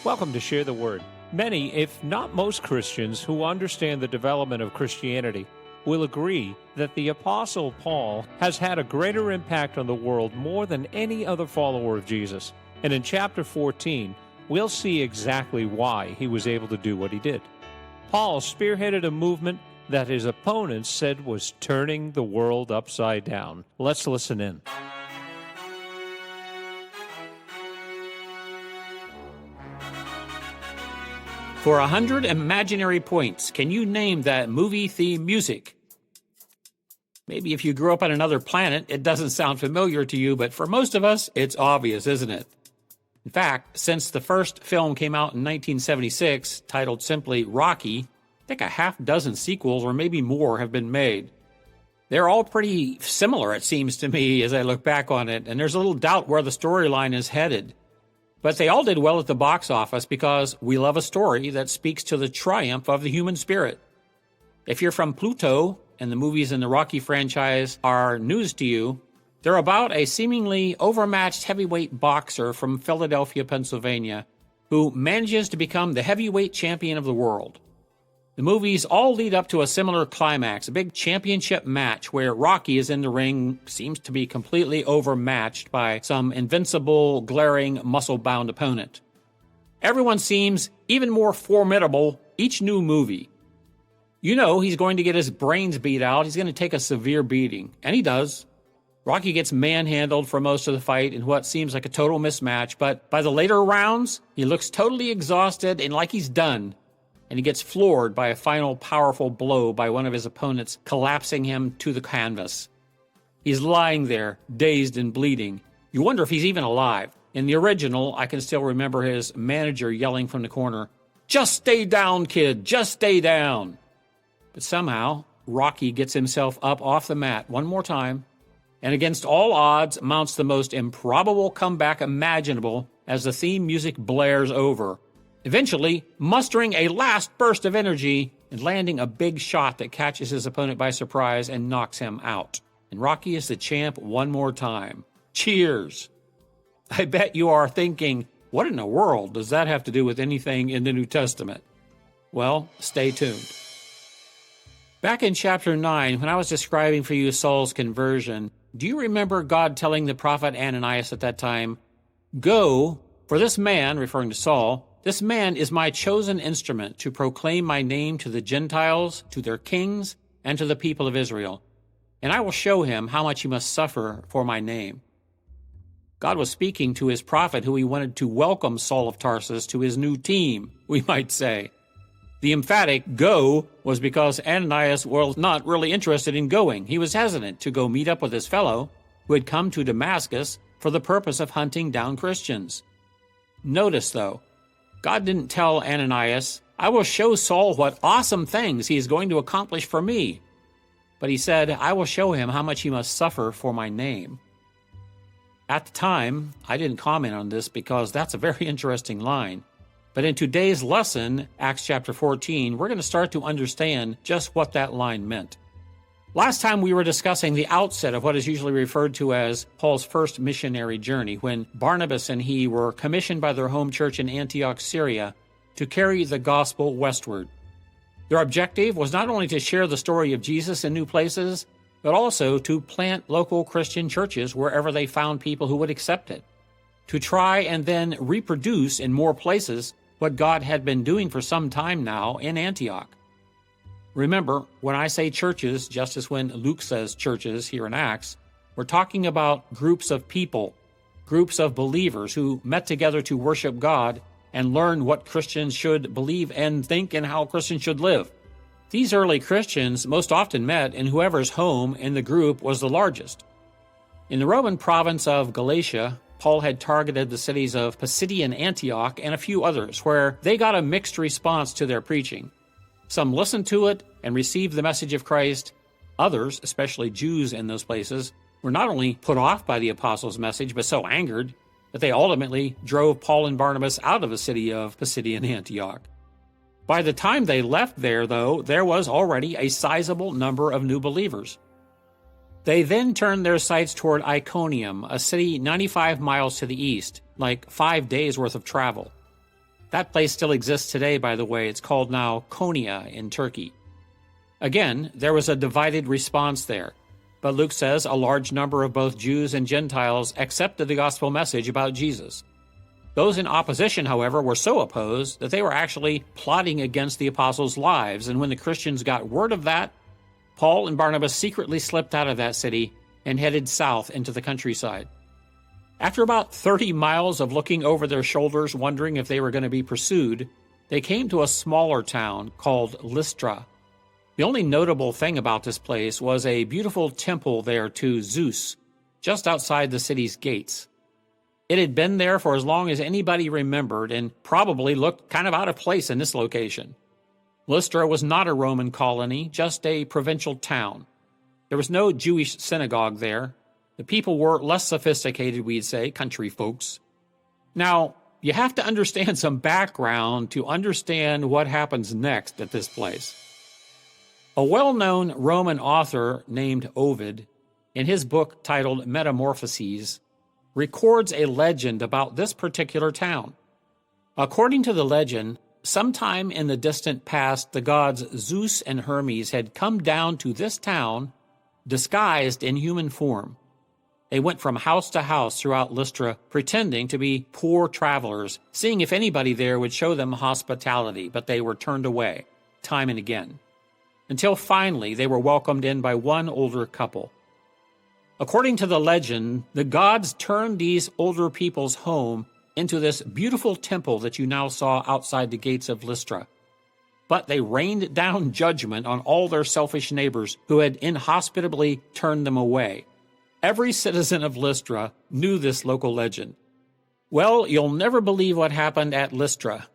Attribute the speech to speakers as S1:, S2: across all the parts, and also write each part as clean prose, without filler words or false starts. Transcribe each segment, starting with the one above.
S1: Welcome to Share the Word. Many, if not most Christians who understand the development of Christianity will agree that the Apostle Paul has had a greater impact on the world more than any other follower of Jesus. And in chapter 14, we'll see exactly why he was able to do what he did. Paul spearheaded a movement that his opponents said was turning the world upside down. Let's listen in.
S2: For 100 imaginary points, can you name that movie theme music? Maybe if you grew up on another planet, it doesn't sound familiar to you, but for most of us, it's obvious, isn't it? In fact, since the first film came out in 1976, titled simply Rocky, I think a half dozen sequels or maybe more have been made. They're all pretty similar, it seems to me, as I look back on it, and there's a little doubt where the storyline is headed. But they all did well at the box office because we love a story that speaks to the triumph of the human spirit. If you're from Pluto and the movies in the Rocky franchise are news to you, they're about a seemingly overmatched heavyweight boxer from Philadelphia, Pennsylvania, who manages to become the heavyweight champion of the world. The movies all lead up to a similar climax, a big championship match where Rocky is in the ring, seems to be completely overmatched by some invincible, glaring, muscle-bound opponent. Everyone seems even more formidable each new movie. You know he's going to get his brains beat out, he's going to take a severe beating, and he does. Rocky gets manhandled for most of the fight in what seems like a total mismatch, but by the later rounds, he looks totally exhausted and like he's done. And he gets floored by a final powerful blow by one of his opponents, collapsing him to the canvas. He's lying there, dazed and bleeding. You wonder if he's even alive. In the original, I can still remember his manager yelling from the corner, "Just stay down, kid, just stay down." But somehow, Rocky gets himself up off the mat one more time, and against all odds mounts the most improbable comeback imaginable as the theme music blares over, eventually mustering a last burst of energy and landing a big shot that catches his opponent by surprise and knocks him out. And Rocky is the champ one more time. Cheers! I bet you are thinking, what in the world does that have to do with anything in the New Testament? Well, stay tuned. Back in chapter 9, when I was describing for you Saul's conversion, do you remember God telling the prophet Ananias at that time, "Go, for this man," referring to Saul, "this man is my chosen instrument to proclaim my name to the Gentiles, to their kings, and to the people of Israel. And I will show him how much he must suffer for my name." God was speaking to his prophet who he wanted to welcome Saul of Tarsus to his new team, we might say. The emphatic "go" was because Ananias was not really interested in going. He was hesitant to go meet up with his fellow, who had come to Damascus for the purpose of hunting down Christians. Notice, though, God didn't tell Ananias, "I will show Saul what awesome things he is going to accomplish for me." But he said, "I will show him how much he must suffer for my name." At the time, I didn't comment on this because that's a very interesting line. But in today's lesson, Acts chapter 14, we're going to start to understand just what that line meant. Last time we were discussing the outset of what is usually referred to as Paul's first missionary journey, when Barnabas and he were commissioned by their home church in Antioch, Syria, to carry the gospel westward. Their objective was not only to share the story of Jesus in new places, but also to plant local Christian churches wherever they found people who would accept it, to try and then reproduce in more places what God had been doing for some time now in Antioch. Remember, when I say churches, just as when Luke says churches here in Acts, we're talking about groups of people, groups of believers who met together to worship God and learn what Christians should believe and think and how Christians should live. These early Christians most often met in whoever's home in the group was the largest. In the Roman province of Galatia, Paul had targeted the cities of Pisidian Antioch and a few others, where they got a mixed response to their preaching. Some listened to it and received the message of Christ. Others, especially Jews in those places, were not only put off by the apostles' message, but so angered that they ultimately drove Paul and Barnabas out of the city of Pisidian Antioch. By the time they left there, though, there was already a sizable number of new believers. They then turned their sights toward Iconium, a city 95 miles to the east, like 5 days' worth of travel. That place still exists today, by the way. It's called now Konya in Turkey. Again, there was a divided response there. But Luke says a large number of both Jews and Gentiles accepted the gospel message about Jesus. Those in opposition, however, were so opposed that they were actually plotting against the apostles' lives, and when the Christians got word of that, Paul and Barnabas secretly slipped out of that city and headed south into the countryside. After about 30 miles of looking over their shoulders, wondering if they were going to be pursued, they came to a smaller town called Lystra. The only notable thing about this place was a beautiful temple there to Zeus, just outside the city's gates. It had been there for as long as anybody remembered and probably looked kind of out of place in this location. Lystra was not a Roman colony, just a provincial town. There was no Jewish synagogue there. The people were less sophisticated, we'd say, country folks. Now, you have to understand some background to understand what happens next at this place. A well-known Roman author named Ovid, in his book titled Metamorphoses, records a legend about this particular town. According to the legend, sometime in the distant past, the gods Zeus and Hermes had come down to this town disguised in human form. They went from house to house throughout Lystra, pretending to be poor travelers, seeing if anybody there would show them hospitality, but they were turned away, time and again, until finally they were welcomed in by one older couple. According to the legend, the gods turned these older people's home into this beautiful temple that you now saw outside the gates of Lystra. But they rained down judgment on all their selfish neighbors who had inhospitably turned them away. Every citizen of Lystra knew this local legend. Well, you'll never believe what happened at Lystra.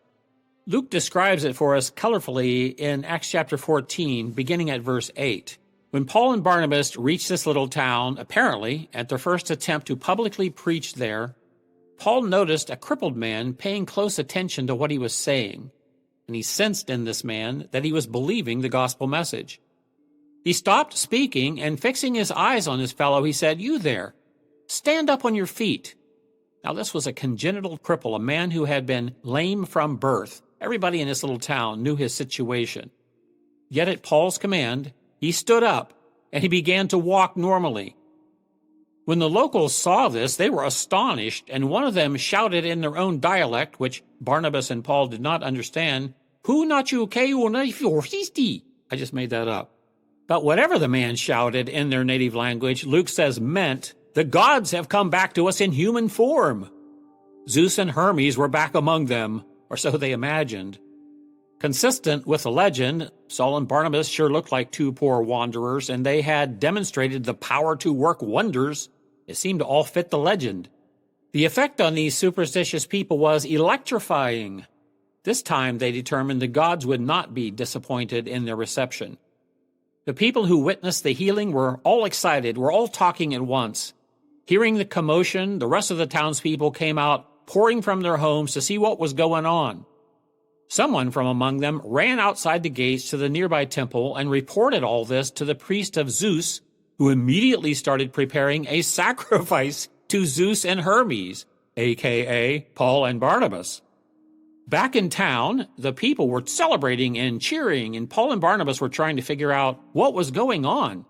S2: Luke describes it for us colorfully in Acts chapter 14, beginning at verse 8. When Paul and Barnabas reached this little town, apparently at their first attempt to publicly preach there, Paul noticed a crippled man paying close attention to what he was saying, and he sensed in this man that he was believing the gospel message. He stopped speaking, and fixing his eyes on this fellow, he said, "You there, stand up on your feet." Now this was a congenital cripple, a man who had been lame from birth. Everybody in this little town knew his situation. Yet at Paul's command, he stood up, and he began to walk normally. When the locals saw this, they were astonished, and one of them shouted in their own dialect, which Barnabas and Paul did not understand, "Hu nachu keu." I just made that up. But whatever the man shouted in their native language, Luke says meant, "The gods have come back to us in human form." Zeus and Hermes were back among them, or so they imagined. Consistent with the legend, Saul and Barnabas sure looked like two poor wanderers, and they had demonstrated the power to work wonders. It seemed to all fit the legend. The effect on these superstitious people was electrifying. This time they determined the gods would not be disappointed in their reception. The people who witnessed the healing were all excited, were all talking at once. Hearing the commotion, the rest of the townspeople came out, pouring from their homes to see what was going on. Someone from among them ran outside the gates to the nearby temple and reported all this to the priest of Zeus, who immediately started preparing a sacrifice to Zeus and Hermes, a.k.a. Paul and Barnabas. Back in town, the people were celebrating and cheering, and Paul and Barnabas were trying to figure out what was going on.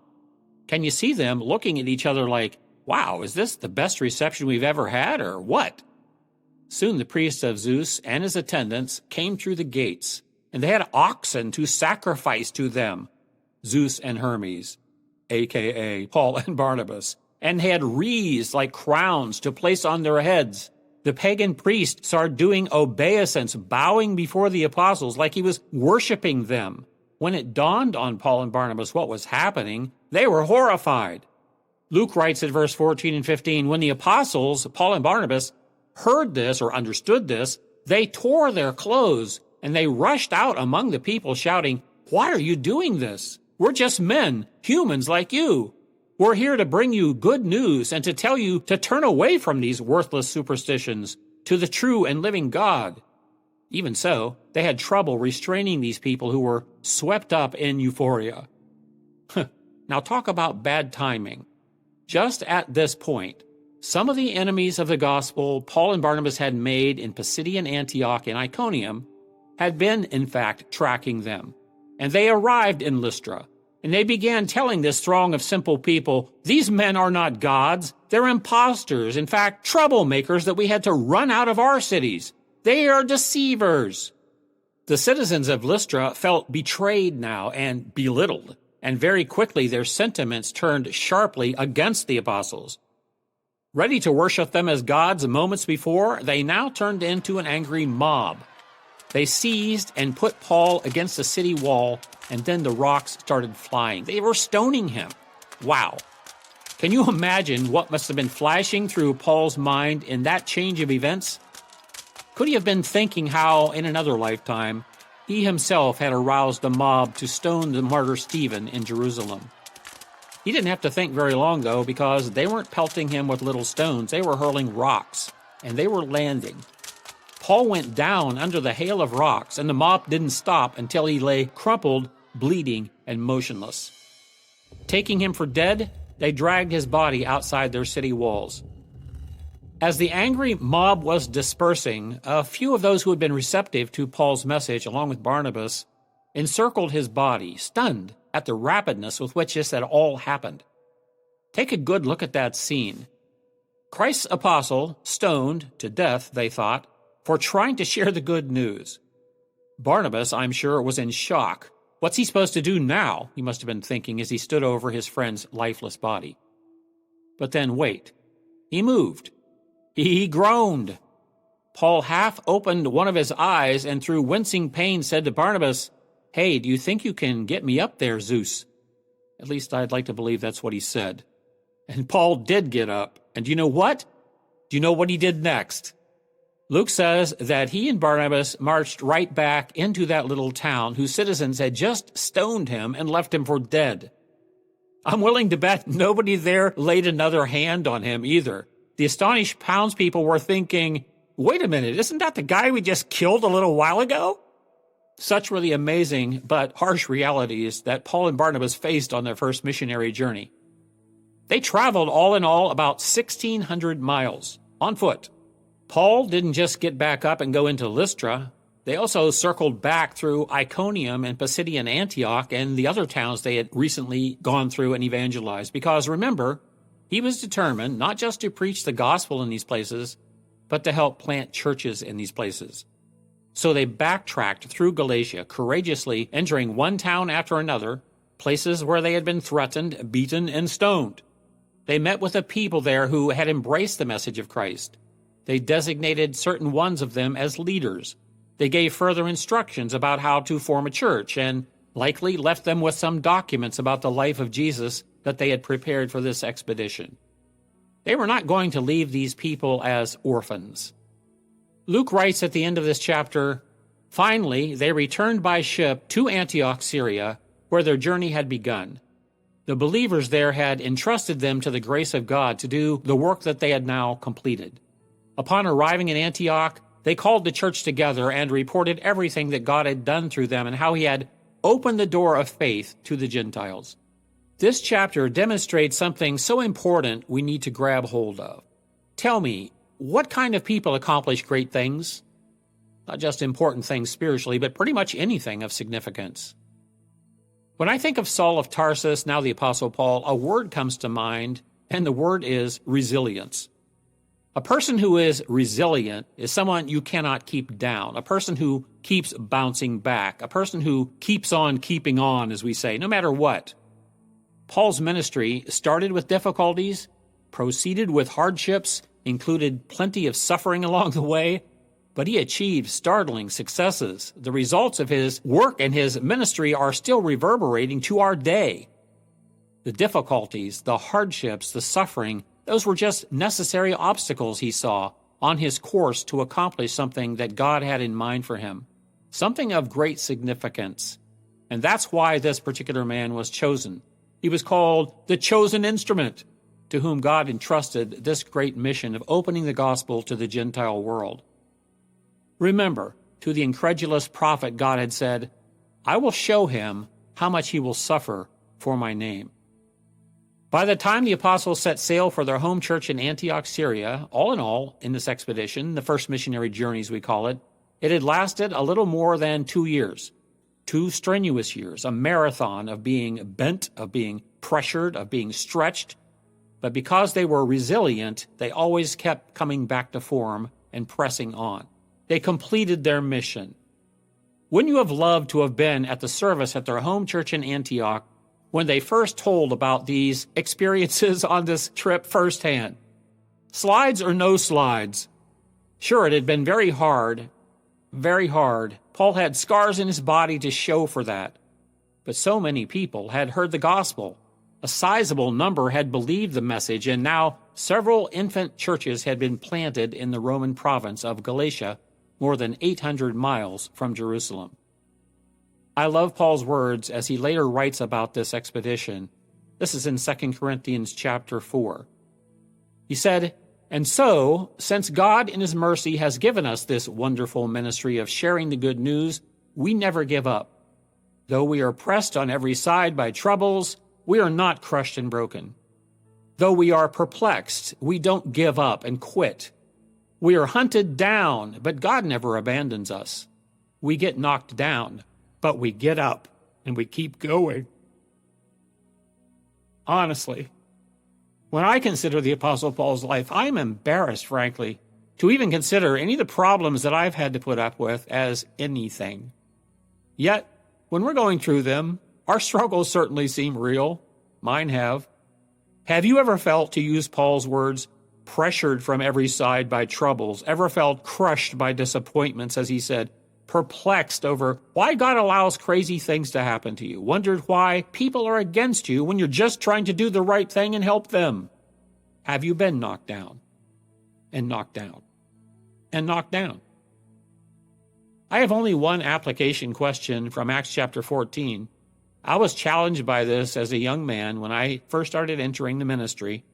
S2: Can you see them looking at each other like, "Wow, is this the best reception we've ever had, or what?" Soon the priest of Zeus and his attendants came through the gates, and they had oxen to sacrifice to them, Zeus and Hermes, a.k.a. Paul and Barnabas, and had wreaths like crowns to place on their heads. The pagan priest started doing obeisance, bowing before the apostles like he was worshiping them. When it dawned on Paul and Barnabas what was happening, they were horrified. Luke writes at verse 14 and 15, when the apostles, Paul and Barnabas, heard this or understood this, they tore their clothes and they rushed out among the people shouting, "Why are you doing this? We're just men, humans like you. We're here to bring you good news and to tell you to turn away from these worthless superstitions to the true and living God." Even so, they had trouble restraining these people who were swept up in euphoria. Now talk about bad timing. Just at this point, Some of the enemies of the gospel Paul and Barnabas had made in Pisidian Antioch and Iconium had been, in fact, tracking them. And they arrived in Lystra, and they began telling this throng of simple people, "These men are not gods. They're impostors, in fact, troublemakers that we had to run out of our cities. They are deceivers." The citizens of Lystra felt betrayed now and belittled, and very quickly their sentiments turned sharply against the apostles. Ready to worship them as gods moments before, they now turned into an angry mob. They seized and put Paul against the city wall, and then the rocks started flying. They were stoning him. Wow. Can you imagine what must have been flashing through Paul's mind in that change of events? Could he have been thinking how, in another lifetime, he himself had aroused the mob to stone the martyr Stephen in Jerusalem? He didn't have to think very long, though, because they weren't pelting him with little stones. They were hurling rocks, and they were landing. Paul went down under the hail of rocks, and the mob didn't stop until he lay crumpled, bleeding, and motionless. Taking him for dead, they dragged his body outside their city walls. As the angry mob was dispersing, a few of those who had been receptive to Paul's message, along with Barnabas, encircled his body, stunned at the rapidness with which this had all happened. Take a good look at that scene. Christ's apostle, stoned to death, they thought, for trying to share the good news. Barnabas, I'm sure, was in shock. What's he supposed to do now? He must have been thinking as he stood over his friend's lifeless body. But then wait. He moved. He groaned. Paul half opened one of his eyes and through wincing pain said to Barnabas, "Hey, do you think you can get me up there, Zeus?" At least I'd like to believe that's what he said. And Paul did get up. And do you know what? Do you know what he did next? Luke says that he and Barnabas marched right back into that little town whose citizens had just stoned him and left him for dead. I'm willing to bet nobody there laid another hand on him either. The astonished townspeople were thinking, wait a minute, isn't that the guy we just killed a little while ago? Such were the amazing but harsh realities that Paul and Barnabas faced on their first missionary journey. They traveled all in all about 1,600 miles on foot. Paul didn't just get back up and go into Lystra. They also circled back through Iconium and Pisidian Antioch and the other towns they had recently gone through and evangelized. Because remember, he was determined not just to preach the gospel in these places, but to help plant churches in these places. So they backtracked through Galatia, courageously entering one town after another, places where they had been threatened, beaten, and stoned. They met with a people there who had embraced the message of Christ. They designated certain ones of them as leaders. They gave further instructions about how to form a church and likely left them with some documents about the life of Jesus that they had prepared for this expedition. They were not going to leave these people as orphans. Luke writes at the end of this chapter, "Finally, they returned by ship to Antioch, Syria, where their journey had begun. The believers there had entrusted them to the grace of God to do the work that they had now completed. Upon arriving in Antioch, they called the church together and reported everything that God had done through them and how he had opened the door of faith to the Gentiles." This chapter demonstrates something so important we need to grab hold of. Tell me, what kind of people accomplish great things? Not just important things spiritually, but pretty much anything of significance. When I think of Saul of Tarsus, now the Apostle Paul, a word comes to mind, and the word is resilience. A person who is resilient is someone you cannot keep down, a person who keeps bouncing back, a person who keeps on keeping on, as we say, no matter what. Paul's ministry started with difficulties, proceeded with hardships, included plenty of suffering along the way, but he achieved startling successes. The results of his work and his ministry are still reverberating to our day. The difficulties, the hardships, the suffering, those were just necessary obstacles he saw on his course to accomplish something that God had in mind for him, something of great significance. And that's why this particular man was chosen. He was called the chosen instrument, to whom God entrusted this great mission of opening the gospel to the Gentile world. Remember, to the incredulous prophet, God had said, "I will show him how much he will suffer for my name." By the time the apostles set sail for their home church in Antioch, Syria, all in all, in this expedition, the first missionary journeys we call it, it had lasted a little more than 2 years. 2 strenuous years, a marathon of being bent, of being pressured, of being stretched. But because they were resilient, they always kept coming back to form and pressing on. They completed their mission. Wouldn't you have loved to have been at the service at their home church in Antioch when they first told about these experiences on this trip firsthand? Slides or no slides? Sure, it had been very hard. Very hard. Paul had scars in his body to show for that. But so many people had heard the gospel. A sizable number had believed the message, and now several infant churches had been planted in the Roman province of Galatia, more than 800 miles from Jerusalem. I love Paul's words as he later writes about this expedition. This is in 2 Corinthians chapter 4. He said, "And so, since God in his mercy has given us this wonderful ministry of sharing the good news, we never give up. Though we are pressed on every side by troubles, we are not crushed and broken. Though we are perplexed, we don't give up and quit. We are hunted down, but God never abandons us. We get knocked down, but we get up and we keep going." Honestly, when I consider the Apostle Paul's life, I'm embarrassed, frankly, to even consider any of the problems that I've had to put up with as anything. Yet, when we're going through them, our struggles certainly seem real. Mine have. Have you ever felt, to use Paul's words, pressured from every side by troubles? Ever felt crushed by disappointments, as he said, perplexed over why God allows crazy things to happen to you? Wondered why people are against you when you're just trying to do the right thing and help them? Have you been knocked down and knocked down and knocked down? I have only one application question from Acts chapter 14. I was challenged by this as a young man when I first started entering the ministry,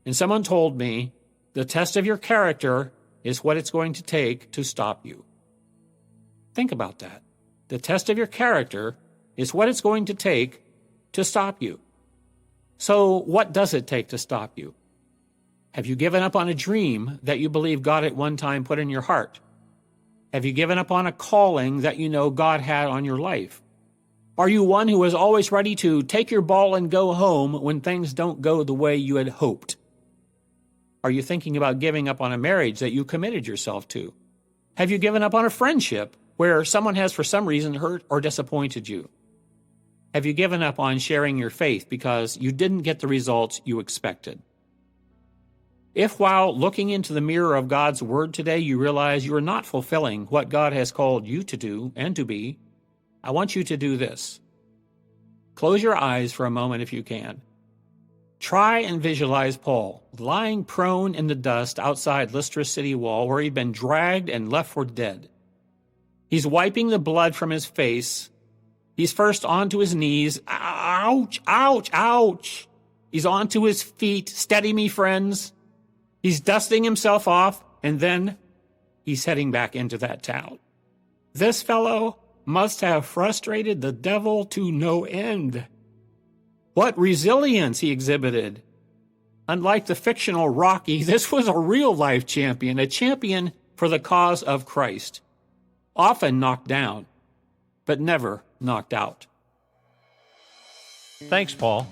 S2: and someone told me, the test of your character is what it's going to take to stop you. Think about that. The test of your character is what it's going to take to stop you. So what does it take to stop you? Have you given up on a dream that you believe God at one time put in your heart? Have you given up on a calling that you know God had on your life? Are you one who is always ready to take your ball and go home when things don't go the way you had hoped? Are you thinking about giving up on a marriage that you committed yourself to? Have you given up on a friendship where someone has for some reason hurt or disappointed you? Have you given up on sharing your faith because you didn't get the results you expected? If while looking into the mirror of God's Word today you realize you are not fulfilling what God has called you to do and to be, I want you to do this. Close your eyes for a moment if you can. Try and visualize Paul lying prone in the dust outside Lystra city wall where he'd been dragged and left for dead. He's wiping the blood from his face. He's first onto his knees. Ouch, ouch, ouch. He's onto his feet. Steady me, friends. He's dusting himself off, and then he's heading back into that town. This fellow must have frustrated the devil to no end. What resilience he exhibited. Unlike the fictional Rocky, this was a real-life champion, a champion for the cause of Christ. Often knocked down, but never knocked out.
S1: Thanks, Paul.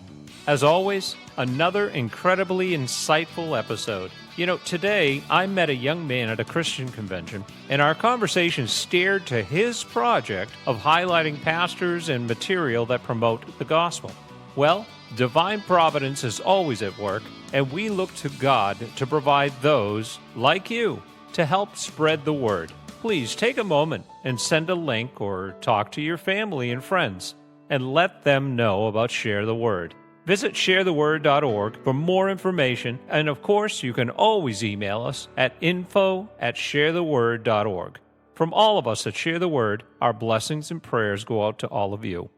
S1: As always, another incredibly insightful episode. You know, today I met a young man at a Christian convention, and our conversation steered to his project of highlighting pastors and material that promote the gospel. Well, divine providence is always at work, and we look to God to provide those, like you, to help spread the word. Please take a moment and send a link or talk to your family and friends and let them know about Share the Word. Visit sharetheword.org for more information, and of course, you can always email us at info@sharetheword.org. From all of us at Share the Word, our blessings and prayers go out to all of you.